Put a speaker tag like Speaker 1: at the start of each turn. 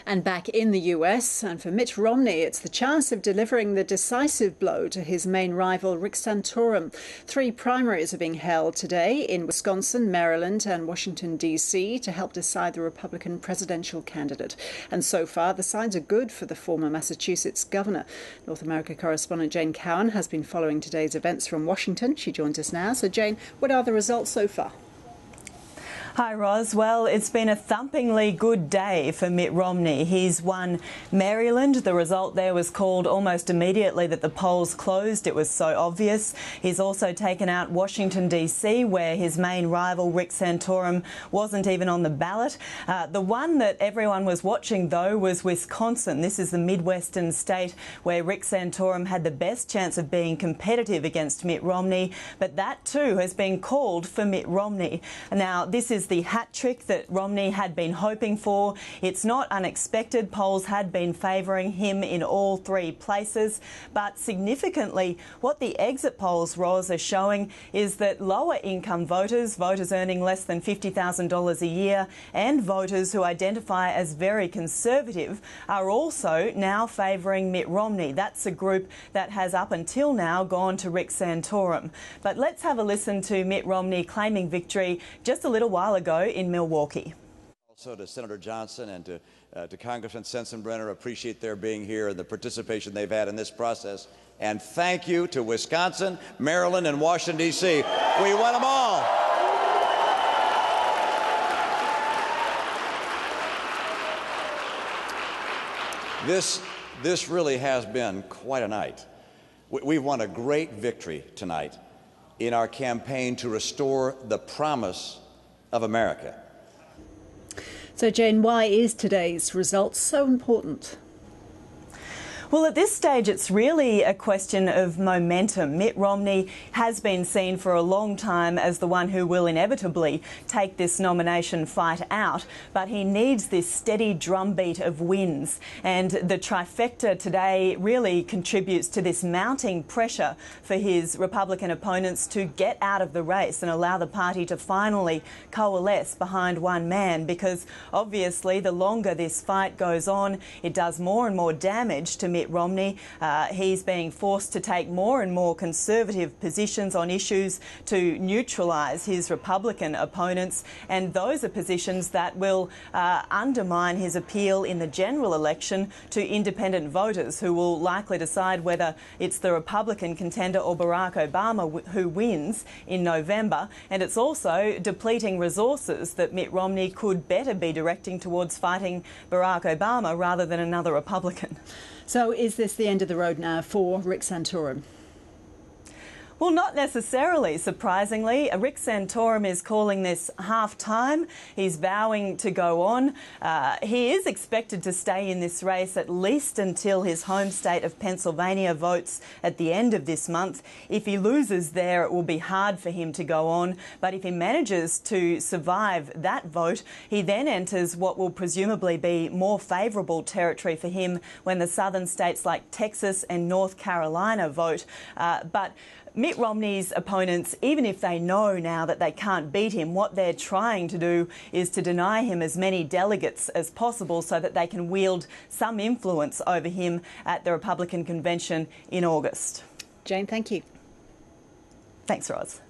Speaker 1: And back in the US, and for Mitt Romney, it's the chance of delivering the decisive blow to his main rival, Rick Santorum. 3 primaries are being held today in Wisconsin, Maryland and Washington, D.C. to help decide the Republican presidential candidate. And so far, the signs are good for the former Massachusetts governor. North America correspondent Jane Cowan has been following today's events from Washington. She joins us now. So, Jane, what are the results so far?
Speaker 2: Hi, Ros. Well, it's been a thumpingly good day for Mitt Romney. He's won Maryland. The result there was called almost immediately that the polls closed. It was so obvious. He's also taken out Washington, D.C., where his main rival, Rick Santorum, wasn't even on the ballot. The one that everyone was watching, though, was Wisconsin. This is the Midwestern state where Rick Santorum had the best chance of being competitive against Mitt Romney. But that, too, has been called for Mitt Romney. Now, this is the hat trick that Romney had been hoping for. It's not unexpected. Polls had been favouring him in all 3 places. But significantly, what the exit polls, Ros, are showing is that lower income voters, voters earning less than $50,000 a year, and voters who identify as very conservative are also now favouring Mitt Romney. That's a group that has up until now gone to Rick Santorum. But let's have a listen to Mitt Romney claiming victory just a little while ago in Milwaukee.
Speaker 3: Also to Senator Johnson and to Congressman Sensenbrenner, appreciate their being here and the participation they've had in this process. And thank you to Wisconsin, Maryland, and Washington, D.C. We won them all. This really has been quite a night. We've won a great victory tonight in our campaign to restore the promise of America.
Speaker 1: So, Jane, why is today's result so important?
Speaker 2: Well, at this stage, it's really a question of momentum. Mitt Romney has been seen for a long time as the one who will inevitably take this nomination fight out, but he needs this steady drumbeat of wins. And the trifecta today really contributes to this mounting pressure for his Republican opponents to get out of the race and allow the party to finally coalesce behind one man, because obviously the longer this fight goes on, it does more and more damage to Mitt Romney. He's being forced to take more and more conservative positions on issues to neutralise his Republican opponents, and those are positions that will undermine his appeal in the general election to independent voters, who will likely decide whether it's the Republican contender or Barack Obama who wins in November. And it's also depleting resources that Mitt Romney could better be directing towards fighting Barack Obama rather than another Republican.
Speaker 1: So is this the end of the road now for Rick Santorum?
Speaker 2: Well, not necessarily, surprisingly. Rick Santorum is calling this half-time. He's vowing to go on. He is expected to stay in this race at least until his home state of Pennsylvania votes at the end of this month. If he loses there, it will be hard for him to go on. But if he manages to survive that vote, he then enters what will presumably be more favourable territory for him when the southern states like Texas and North Carolina vote. But Mitt Romney's opponents, even if they know now that they can't beat him, what they're trying to do is to deny him as many delegates as possible so that they can wield some influence over him at the Republican convention in August.
Speaker 1: Jane, thank you.
Speaker 2: Thanks, Ros.